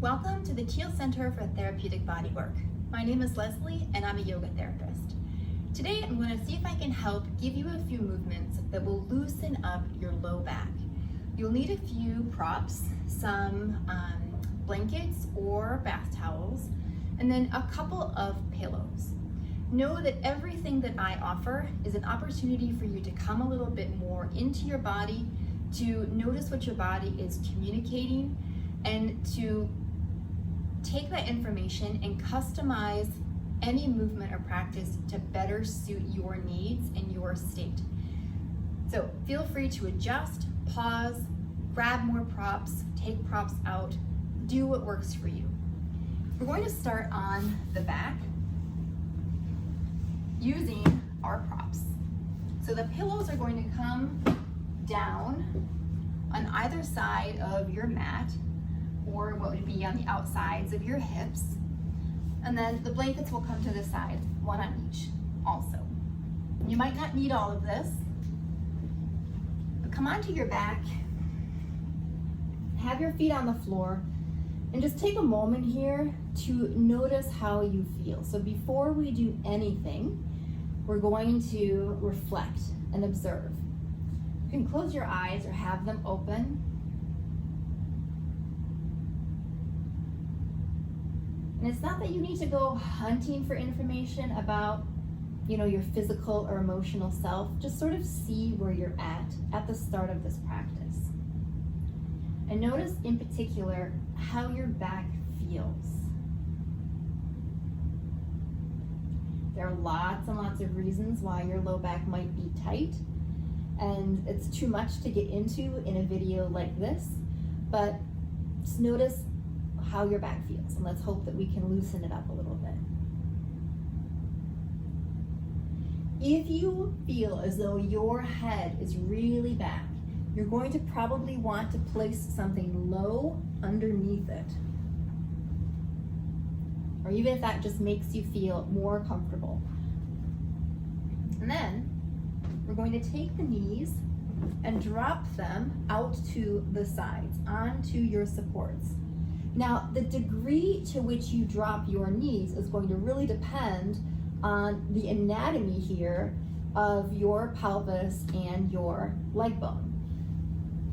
Welcome to the Teal Center for Therapeutic Bodywork. My name is Leslie and I'm a yoga therapist. Today I'm going to see if I can help give you a few movements that will loosen up your low back. You'll need a few props, some blankets or bath towels, and then a couple of pillows. Know that everything that I offer is an opportunity for you to come a little bit more into your body, to notice what your body is communicating, and to take that information and customize any movement or practice to better suit your needs and your state. So feel free to adjust, pause, grab more props, take props out, do what works for you. We're going to start on the back using our props. So the pillows are going to come down on either side of your mat, or what would be on the outsides of your hips. And then the blankets will come to the side, one on each also. You might not need all of this, but come onto your back, have your feet on the floor, and just take a moment here to notice how you feel. So before we do anything, we're going to reflect and observe. You can close your eyes or have them open. And it's not that you need to go hunting for information about, your physical or emotional self. Just sort of see where you're at the start of this practice. And notice in particular how your back feels. There are lots and lots of reasons why your low back might be tight, and it's too much to get into in a video like this, but just notice how your back feels, and let's hope that we can loosen it up a little bit. If you feel as though your head is really back, you're going to probably want to place something low underneath it. Or even if that just makes you feel more comfortable. And then we're going to take the knees and drop them out to the sides, onto your supports. Now, the degree to which you drop your knees is going to really depend on the anatomy here of your pelvis and your leg bone,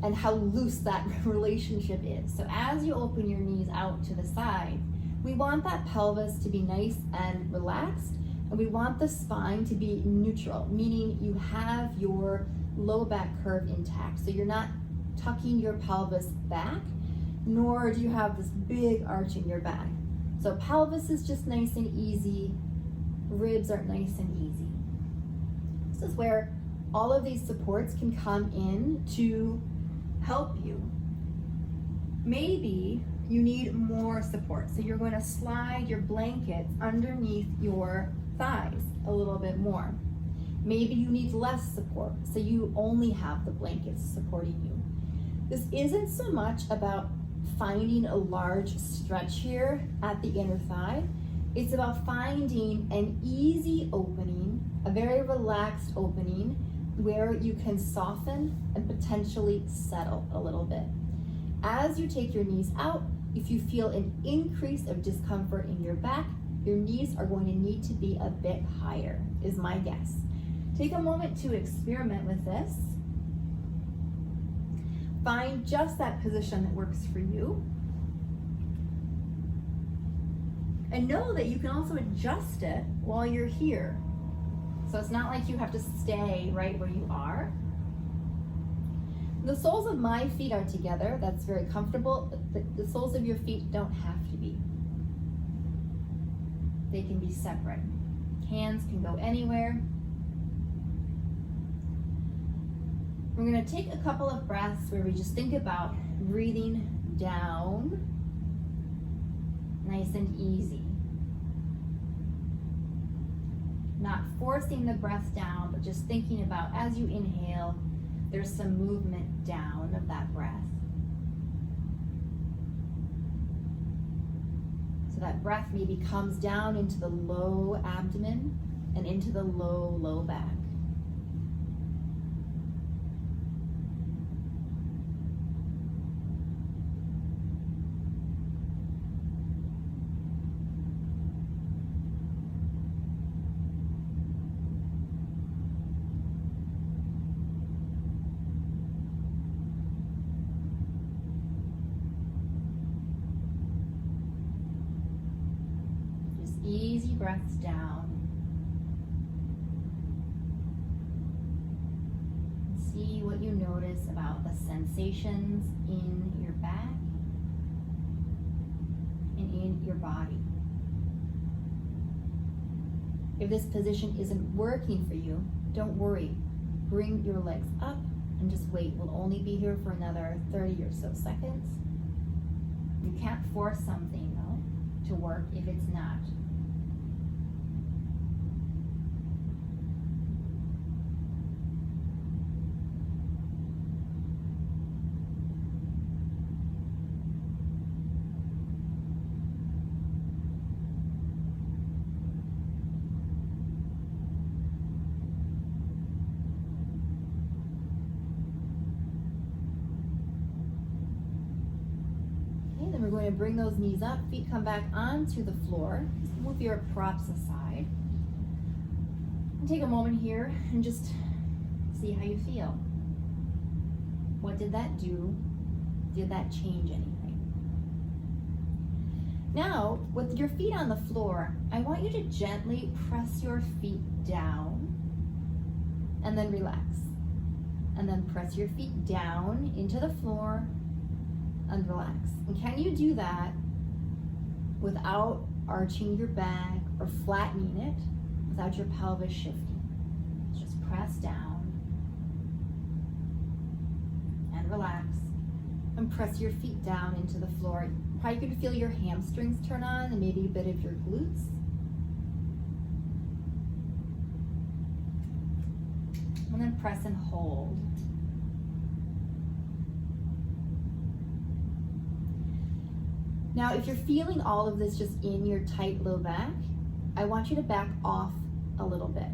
and how loose that relationship is. So as you open your knees out to the side, we want that pelvis to be nice and relaxed, and we want the spine to be neutral, meaning you have your low back curve intact. So you're not tucking your pelvis back, nor do you have this big arch in your back. So pelvis is just nice and easy, ribs are nice and easy. This is where all of these supports can come in to help you. Maybe you need more support, so you're going to slide your blankets underneath your thighs a little bit more. Maybe you need less support, so you only have the blankets supporting you. This isn't so much about finding a large stretch here at the inner thigh. It's about finding an easy opening, a very relaxed opening, where you can soften and potentially settle a little bit. As you take your knees out, if you feel an increase of discomfort in your back, your knees are going to need to be a bit higher, is my guess. Take a moment to experiment with this. Find just that position that works for you. And know that you can also adjust it while you're here. So it's not like you have to stay right where you are. The soles of my feet are together. That's very comfortable. The soles of your feet don't have to be. They can be separate. Hands can go anywhere. We're going to take a couple of breaths where we just think about breathing down, nice and easy. Not forcing the breath down, but just thinking about as you inhale, there's some movement down of that breath. So that breath maybe comes down into the low abdomen and into the low back. easy breaths down. See what you notice about the sensations in your back and in your body. If this position isn't working for you, don't worry. Bring your legs up and just wait. We'll only be here for another 30 or so seconds. You can't force something though to work if it's not. Then we're going to bring those knees up, feet come back onto the floor. Just move your props aside. And take a moment here and just see how you feel. What did that do? Did that change anything? Now, with your feet on the floor, I want you to gently press your feet down and then relax. And then press your feet down into the floor and relax. And can you do that without arching your back or flattening it, without your pelvis shifting? Just press down and relax and press your feet down into the floor. Probably you can feel your hamstrings turn on and maybe a bit of your glutes. And then press and hold. Now, if you're feeling all of this just in your tight low back, I want you to back off a little bit.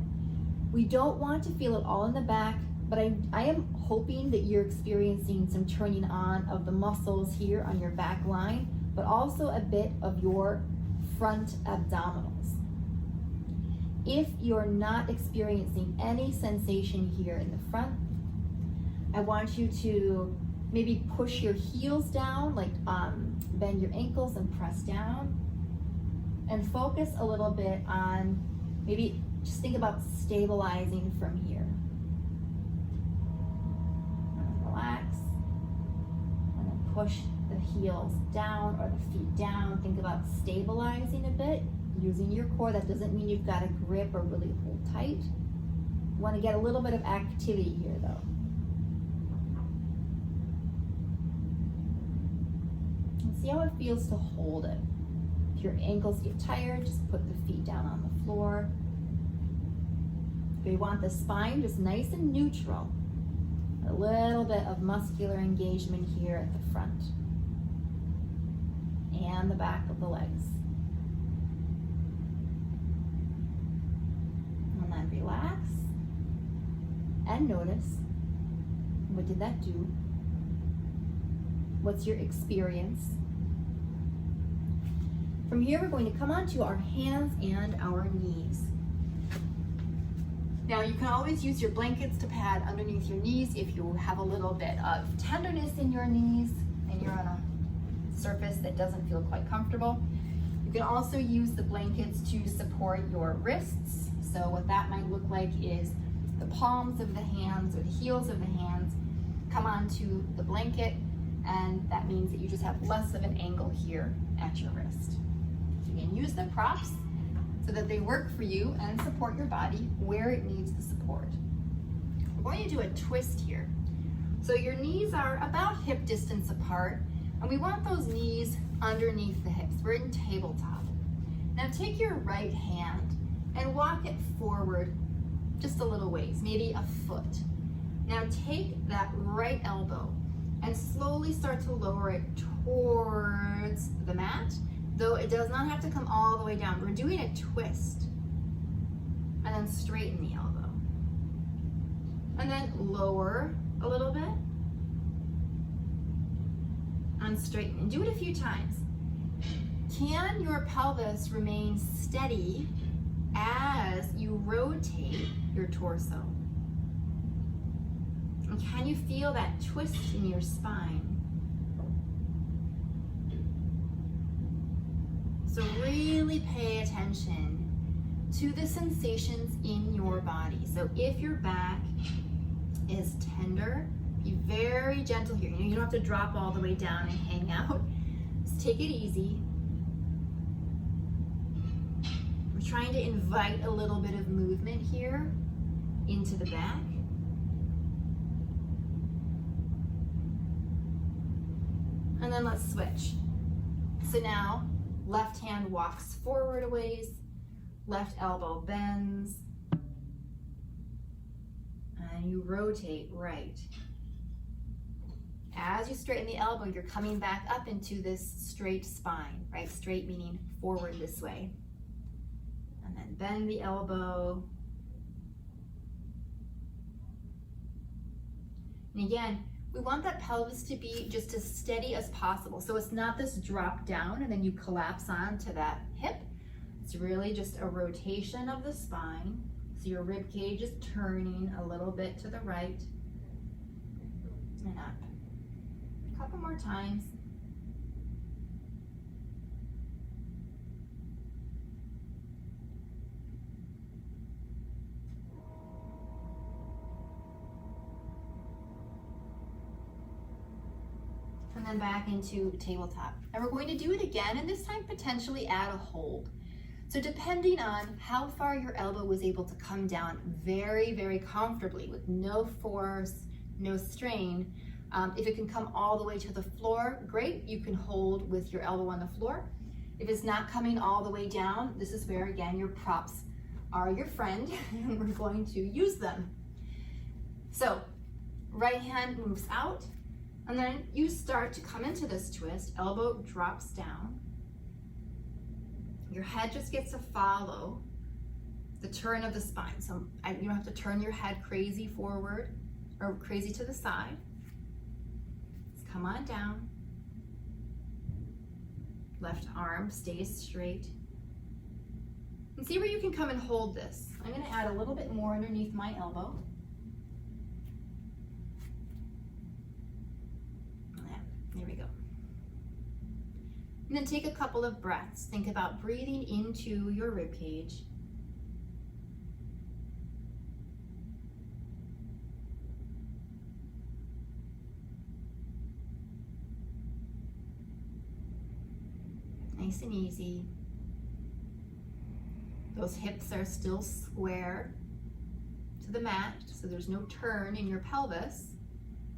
We don't want to feel it all in the back, but I am hoping that you're experiencing some turning on of the muscles here on your back line, but also a bit of your front abdominals. If you're not experiencing any sensation here in the front, I want you to maybe push your heels down, like bend your ankles and press down. And focus a little bit on, maybe just think about stabilizing from here. And relax. And then push the heels down or the feet down. Think about stabilizing a bit, using your core. That doesn't mean you've got to grip or really hold tight. You want to get a little bit of activity here though. See how it feels to hold it. If your ankles get tired, just put the feet down on the floor. We want the spine just nice and neutral. A little bit of muscular engagement here at the front and the back of the legs. And then relax and notice, what did that do? What's your experience? From here, we're going to come onto our hands and our knees. Now, you can always use your blankets to pad underneath your knees if you have a little bit of tenderness in your knees and you're on a surface that doesn't feel quite comfortable. You can also use the blankets to support your wrists. So what that might look like is the palms of the hands or the heels of the hands come onto the blanket, and that means that you just have less of an angle here at your wrist. You can use the props so that they work for you and support your body where it needs the support. We're going to do a twist here. So your knees are about hip distance apart, and we want those knees underneath the hips. We're in tabletop. Now take your right hand and walk it forward just a little ways, maybe a foot. Now take that right elbow and slowly start to lower it towards the mat, though it does not have to come all the way down. We're doing a twist. And then straighten the elbow. And then lower a little bit. And straighten. And do it a few times. Can your pelvis remain steady as you rotate your torso? And can you feel that twist in your spine? So really pay attention to the sensations in your body. So if your back is tender, be very gentle here. You don't have to drop all the way down and hang out. Just take it easy. We're trying to invite a little bit of movement here into the back. And then let's switch. So now, left hand walks forward a ways, left elbow bends, and you rotate right. As you straighten the elbow, you're coming back up into this straight spine, right? Straight meaning forward this way. And then bend the elbow. And again, we want that pelvis to be just as steady as possible. So it's not this drop down and then you collapse onto that hip. It's really just a rotation of the spine. So your rib cage is turning a little bit to the right and up. A couple more times. And then back into tabletop. And we're going to do it again, and this time potentially add a hold. So depending on how far your elbow was able to come down very, very comfortably with no force, no strain, if it can come all the way to the floor, great, you can hold with your elbow on the floor. If it's not coming all the way down, this is where, again, your props are your friend, and we're going to use them. So, right hand moves out, and then you start to come into this twist, elbow drops down. Your head just gets to follow the turn of the spine. So you don't have to turn your head crazy forward or crazy to the side. Just come on down. Left arm stays straight. And see where you can come and hold this. I'm going to add a little bit more underneath my elbow. There we go. And then take a couple of breaths. Think about breathing into your rib cage. Nice and easy. Those hips are still square to the mat, so there's no turn in your pelvis.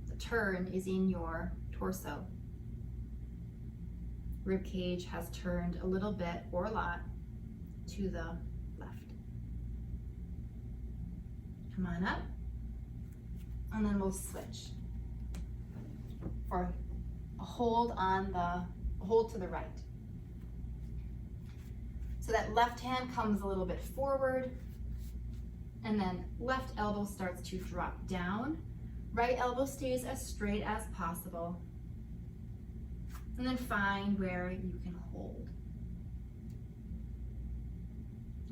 The turn is in your torso. Rib cage has turned a little bit or a lot to the left. Come on up, and then we'll switch for a hold to the right. So that left hand comes a little bit forward, and then left elbow starts to drop down. Right elbow stays as straight as possible. And then find where you can hold.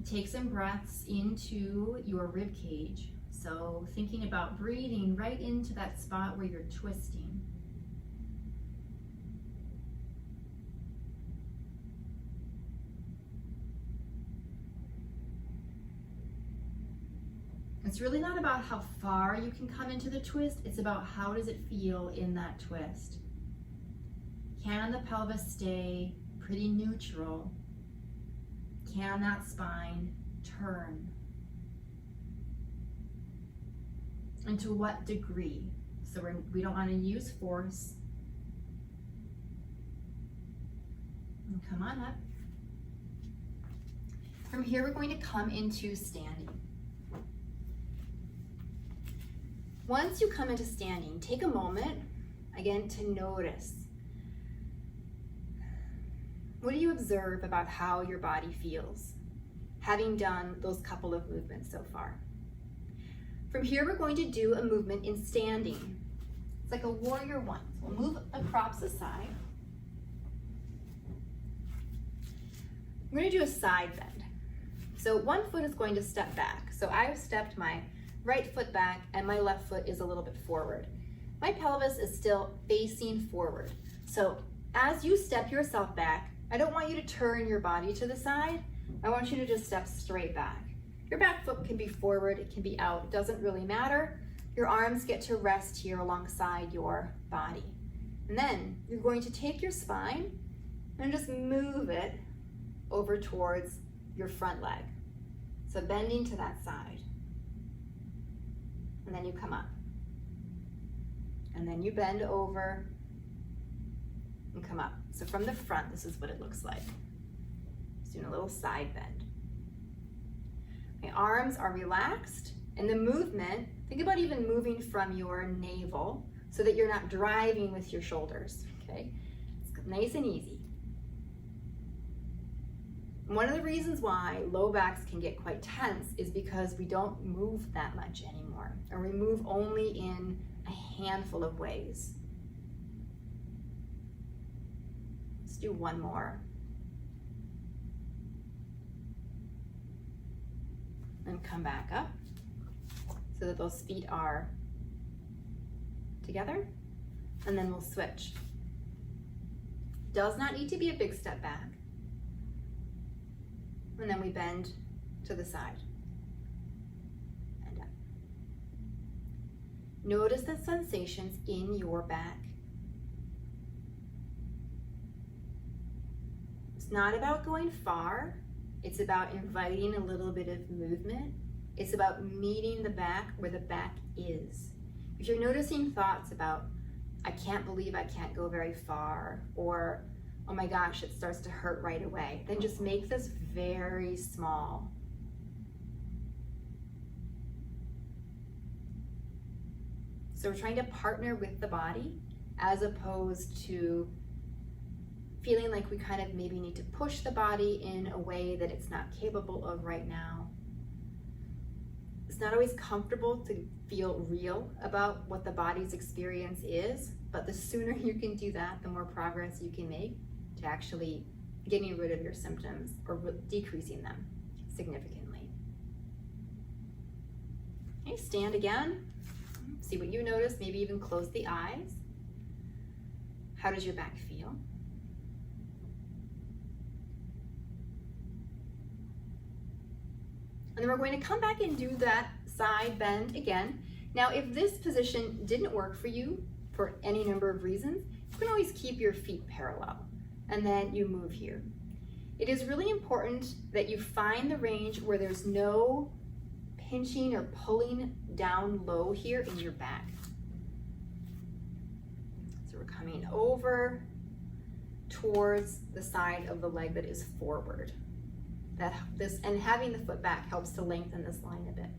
Take some breaths into your rib cage. So thinking about breathing right into that spot where you're twisting. It's really not about how far you can come into the twist, it's about how does it feel in that twist. Can the pelvis stay pretty neutral? Can that spine turn? And to what degree? So we don't want to use force. And come on up. From here, we're going to come into standing. Once you come into standing, take a moment, again, to notice. What do you observe about how your body feels, having done those couple of movements so far? From here, we're going to do a movement in standing. It's like a warrior one. So we'll move the props aside. We're going to do a side bend. So one foot is going to step back. So I've stepped my right foot back and my left foot is a little bit forward. My pelvis is still facing forward. So as you step yourself back, I don't want you to turn your body to the side. I want you to just step straight back. Your back foot can be forward, it can be out, it doesn't really matter. Your arms get to rest here alongside your body. And then you're going to take your spine and just move it over towards your front leg. So bending to that side. And then you come up. And then you bend over and come up. So from the front, this is what it looks like. Just doing a little side bend. My arms are relaxed, and the movement, think about even moving from your navel so that you're not driving with your shoulders, okay? It's nice and easy. One of the reasons why low backs can get quite tense is because we don't move that much anymore, or we move only in a handful of ways. Let's do one more. And come back up so that those feet are together, and then we'll switch. Does not need to be a big step back. And then we bend to the side and up. Notice the sensations in your back. It's not about going far. It's about inviting a little bit of movement. It's about meeting the back where the back is. If you're noticing thoughts about, I can't believe I can't go very far, or, oh my gosh, it starts to hurt right away, then just make this very small. So we're trying to partner with the body as opposed to feeling like we kind of maybe need to push the body in a way that it's not capable of right now. It's not always comfortable to feel real about what the body's experience is, but the sooner you can do that, the more progress you can make to actually getting rid of your symptoms or decreasing them significantly. Okay, stand again. See what you notice, maybe even close the eyes. How does your back feel? And then we're going to come back and do that side bend again. Now, if this position didn't work for you for any number of reasons, you can always keep your feet parallel, and then you move here. It is really important that you find the range where there's no pinching or pulling down low here in your back. So we're coming over towards the side of the leg that is forward. And having the foot back helps to lengthen this line a bit.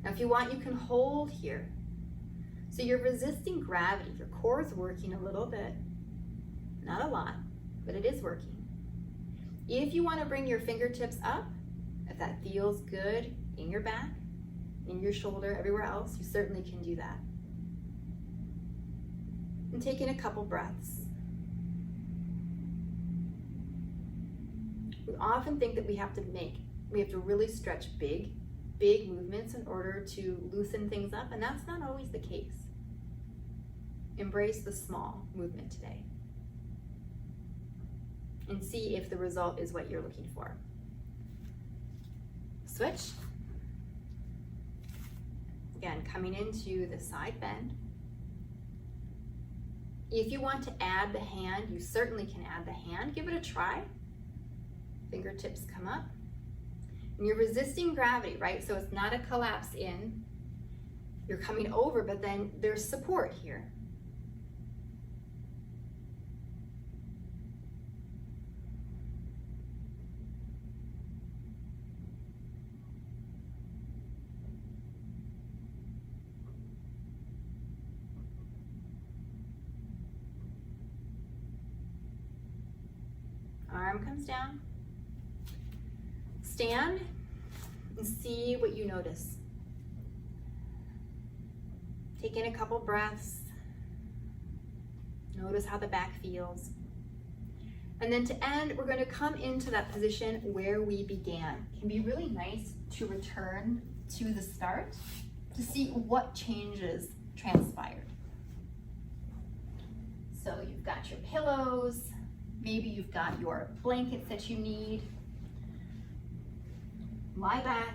Now, if you want, you can hold here. So you're resisting gravity. Your core is working a little bit, not a lot, but it is working. If you want to bring your fingertips up, if that feels good in your back, in your shoulder, everywhere else, you certainly can do that. And take in a couple breaths. We often think that we have to really stretch big movements in order to loosen things up, and that's not always the case. Embrace the small movement today and see if the result is what you're looking for. Switch. Again, coming into the side bend. If you want to add the hand, you certainly can add the hand. Give it a try. Fingertips come up. And you're resisting gravity, right? So it's not a collapse in. You're coming over, but then there's support here. Arm comes down. Stand and see what you notice. Take in a couple breaths. Notice how the back feels. And then to end, we're going to come into that position where we began. It can be really nice to return to the start to see what changes transpired. So you've got your pillows, Maybe you've got your blankets that you need. Lie back.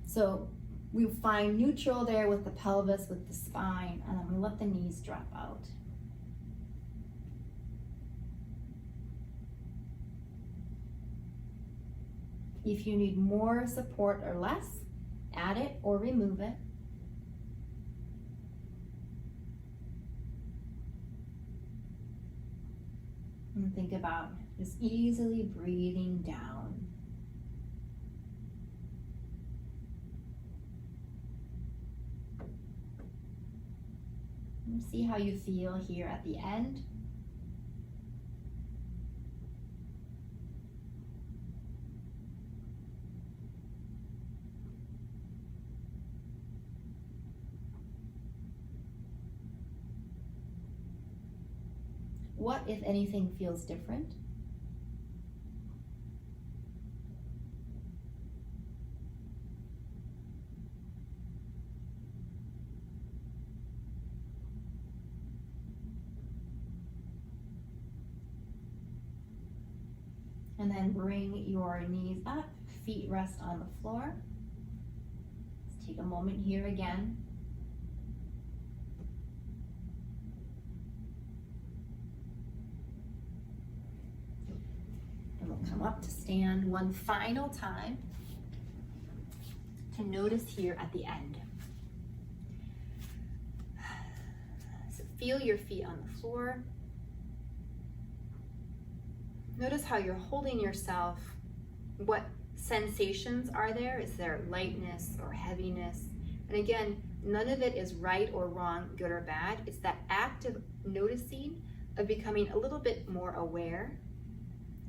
So we find neutral there with the pelvis, with the spine, and then we let the knees drop out. If you need more support or less, add it or remove it. And think about just easily breathing down. And see how you feel here at the end. What, if anything, feels different? And then bring your knees up, feet rest on the floor. Let's take a moment here again. And we'll come up to stand one final time to notice here at the end. So feel your feet on the floor. Notice how you're holding yourself. What sensations are there? Is there lightness or heaviness? And again, none of it is right or wrong, good or bad. It's that act of noticing, of becoming a little bit more aware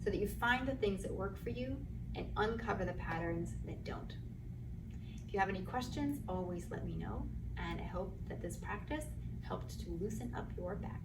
so that you find the things that work for you and uncover the patterns that don't. If you have any questions, always let me know. And I hope that this practice helped to loosen up your back.